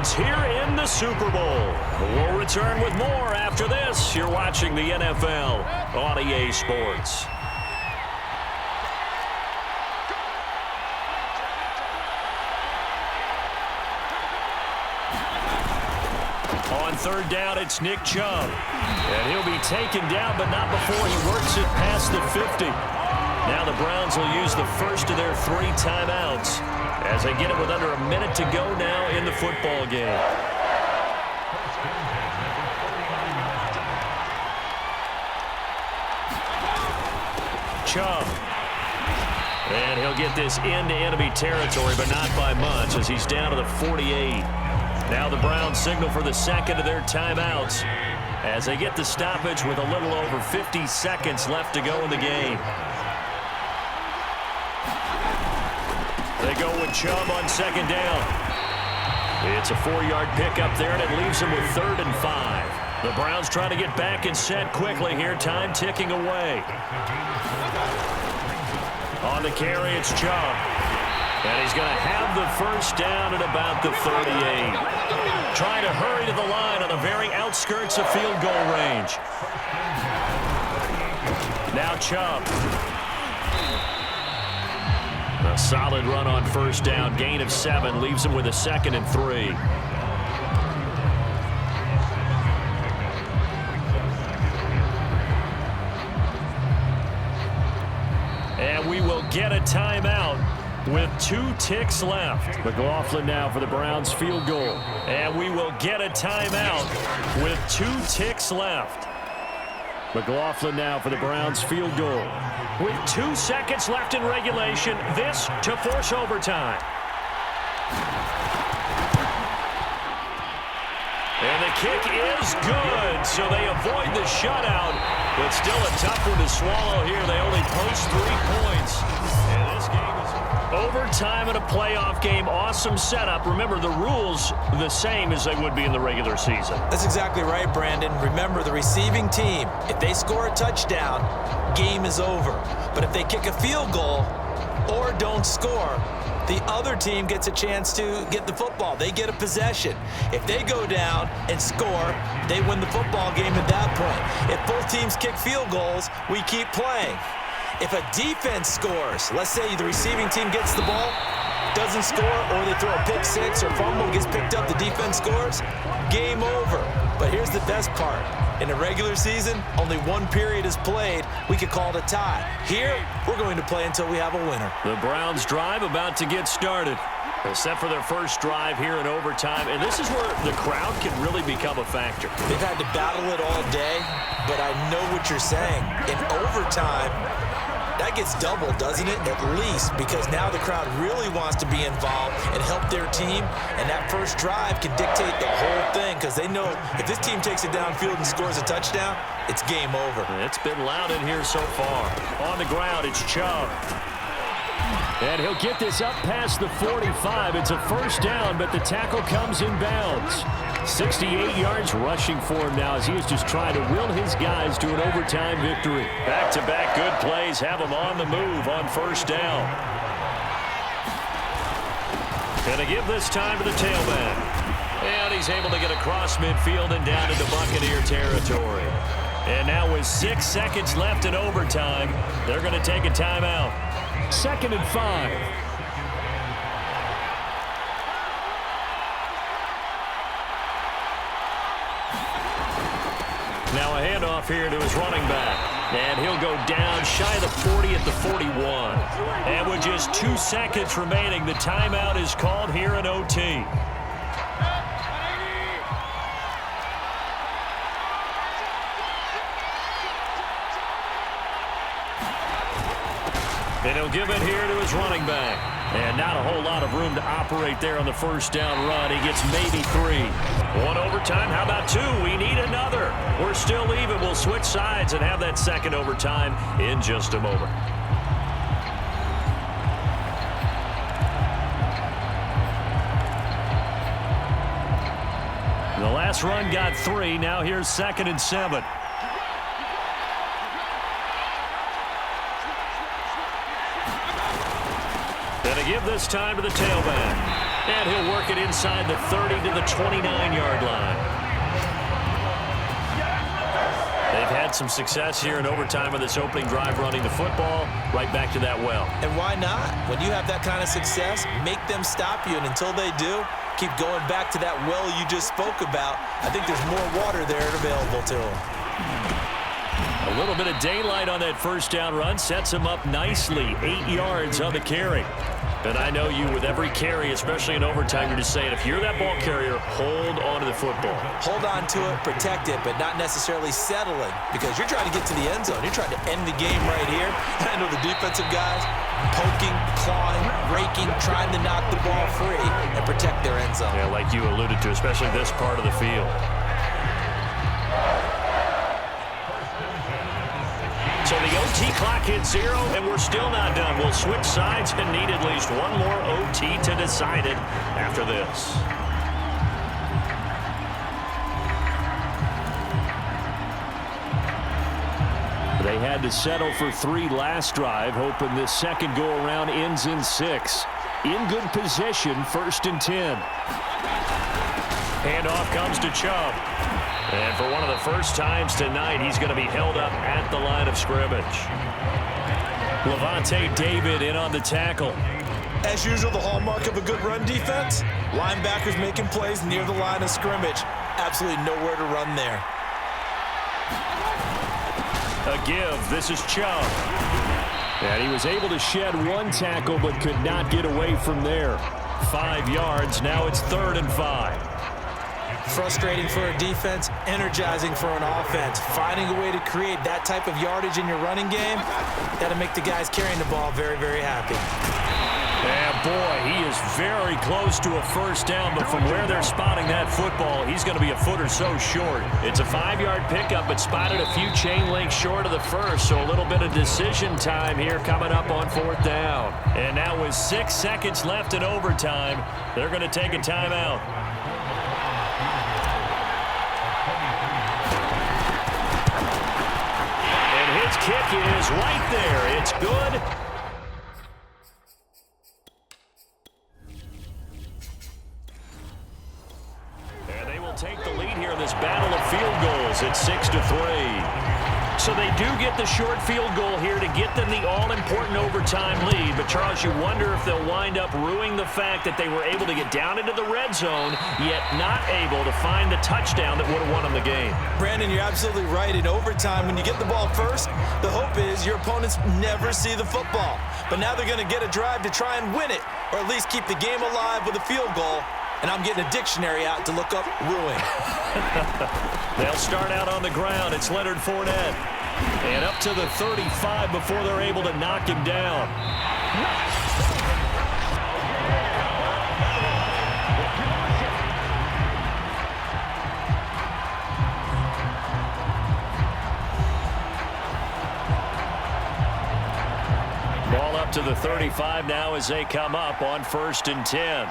Browns here in the Super Bowl. We'll return with more after this. You're watching the NFL on EA Sports. On third down, it's Nick Chubb. And he'll be taken down, but not before he works it past the 50. Now the Browns will use the first of their 3 timeouts as they get it with under a minute to go now in the football game. Chubb. And he'll get this into enemy territory, but not by much as he's down to the 48. Now the Browns signal for the second of their timeouts as they get the stoppage with a little over 50 seconds left to go in the game. They go with Chubb on second down. It's a 4-yard pickup there, and it leaves them with 3rd and 5. The Browns try to get back and set quickly here, time ticking away. On the carry, it's Chubb. And he's going to have the first down at about the 38. Trying to hurry to the line on the very outskirts of field goal range. Now Chubb. A solid run on first down. Gain of 7 leaves him with a 2nd and 3. And we will get a timeout with 2 ticks left. McLaughlin now for the Browns field goal. And we will get a timeout with 2 ticks left. McLaughlin now for the Browns field goal. With 2 seconds left in regulation, this to force overtime. And the kick is good, so they avoid the shutout. But still a tough one to swallow here. They only post 3 points. And this game is overtime in a playoff game. Awesome setup. Remember, the rules the same as they would be in the regular season. That's exactly right, Brandon. Remember, the receiving team, if they score a touchdown, game is over. But if they kick a field goal or don't score, the other team gets a chance to get the football. They get a possession. If they go down and score, they win the football game at that point. If both teams kick field goals, we keep playing. If a defense scores, let's say the receiving team gets the ball, doesn't score, or they throw a pick 6 or fumble, gets picked up, the defense scores, game over. But here's the best part. In a regular season, only 1 period is played. We could call it a tie. Here, we're going to play until we have a winner. The Browns drive about to get started. They're set for their first drive here in overtime, and this is where the crowd can really become a factor. They've had to battle it all day, but I know what you're saying. In overtime, that gets doubled, doesn't it? At least, because now the crowd really wants to be involved and help their team, and that first drive can dictate the whole thing because they know if this team takes it downfield and scores a touchdown, it's game over. It's been loud in here so far. On the ground, it's Chubb. And he'll get this up past the 45. It's a first down, but the tackle comes in bounds. 68 yards rushing for him now as he is just trying to will his guys to an overtime victory. Back-to-back good plays have him on the move on first down. And they give this time to the tailback. And he's able to get across midfield and down into Buccaneer territory. And now with 6 seconds left in overtime, they're going to take a timeout. 2nd and 5. Now a handoff here to his running back. And he'll go down shy of the 40 at the 41. And with just 2 seconds remaining, the timeout is called here in OT. And he'll give it here to his running back. And not a whole lot of room to operate there on the first down run. He gets maybe 3. 1 overtime. How about 2? We need another. We're still even. We'll switch sides and have that second overtime in just a moment. The last run got 3. Now here's 2nd and 7. And they give this time to the tailback. And he'll work it inside the 30 to the 29-yard line. They've had some success here in overtime of this opening drive running the football. Right back to that well. And why not? When you have that kind of success, make them stop you. And until they do, keep going back to that well you just spoke about. I think there's more water there available to them. A little bit of daylight on that first down run sets him up nicely. 8 yards on the carry. And I know you, with every carry, especially in overtime, you're just saying, if you're that ball carrier, hold on to the football. Hold on to it, protect it, but not necessarily settling, because you're trying to get to the end zone. You're trying to end the game right here. And I know the defensive guys poking, clawing, raking, trying to knock the ball free and protect their end zone. Yeah, like you alluded to, especially this part of the field. So the OT clock hits 0, and we're still not done. We'll switch sides and need at least one more OT to decide it after this. They had to settle for 3 last drive, hoping this second go-around ends in 6. In good position, 1st and 10. Handoff comes to Chubb. And for one of the first times tonight, he's going to be held up at the line of scrimmage. Levante David in on the tackle. As usual, the hallmark of a good run defense, linebackers making plays near the line of scrimmage. Absolutely nowhere to run there. A give. This is Chubb. And he was able to shed 1 tackle but could not get away from there. 5 yards. Now it's 3rd and 5. Frustrating for a defense, energizing for an offense. Finding a way to create that type of yardage in your running game, that'll make the guys carrying the ball very, very happy. And boy, he is very close to a first down, but from where they're spotting that football, he's going to be a foot or so short. It's a 5-yard pickup, but spotted a few chain links short of the first, so a little bit of decision time here coming up on 4th down. And now with 6 seconds left in overtime, they're going to take a timeout. His kick is right there. It's good. And they will take the lead here in this battle of field goals. It's 6-3. So they do get the short field goal here to get them the all-important overtime lead. But, Charles, you wonder if they'll wind up ruining the fact that they were able to get down into the red zone, yet not able to find the touchdown that would have won them the game. Brandon, you're absolutely right. In overtime, when you get the ball first, the hope is your opponents never see the football. But now they're going to get a drive to try and win it, or at least keep the game alive with a field goal. And I'm getting a dictionary out to look up ruin. They'll start out on the ground. It's Leonard Fournette. And up to the 35 before they're able to knock him down. Ball up to the 35 now as they come up on 1st and 10.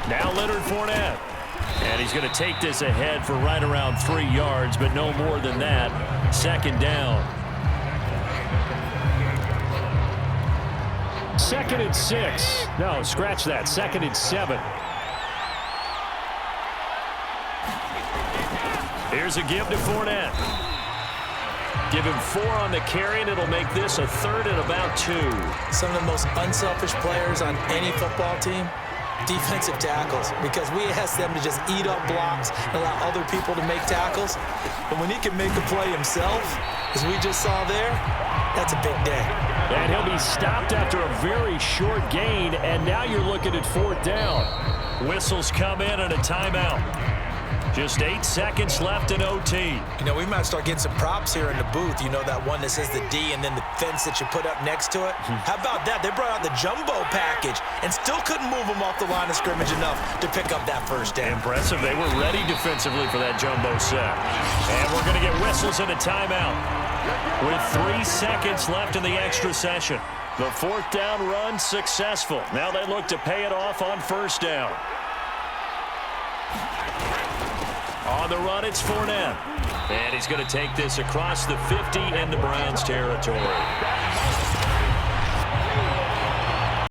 Now Leonard Fournette. And he's going to take this ahead for right around 3 yards, but no more than that. 2nd down. 2nd and 6. No, scratch that. 2nd and 7. Here's a give to Fournette. Give him 4 on the carry, and it'll make this a 3rd and about 2. Some of the most unselfish players on any football team, defensive tackles, because we ask them to just eat up blocks and allow other people to make tackles. But when he can make a play himself, as we just saw there, that's a big day. And he'll be stopped after a very short gain, and now you're looking at 4th down. Whistles come in and a timeout. Just 8 seconds left in OT. You know, we might start getting some props here in the booth. You know, that one that says the D and then the fence that you put up next to it? How about that? They brought out the jumbo package and still couldn't move them off the line of scrimmage enough to pick up that first down. Impressive. They were ready defensively for that jumbo set. And we're going to get whistles and a timeout with 3 seconds left in the extra session. The 4th down run successful. Now they look to pay it off on 1st down. On the run, it's Fournette. And he's going to take this across the 50 into Browns territory.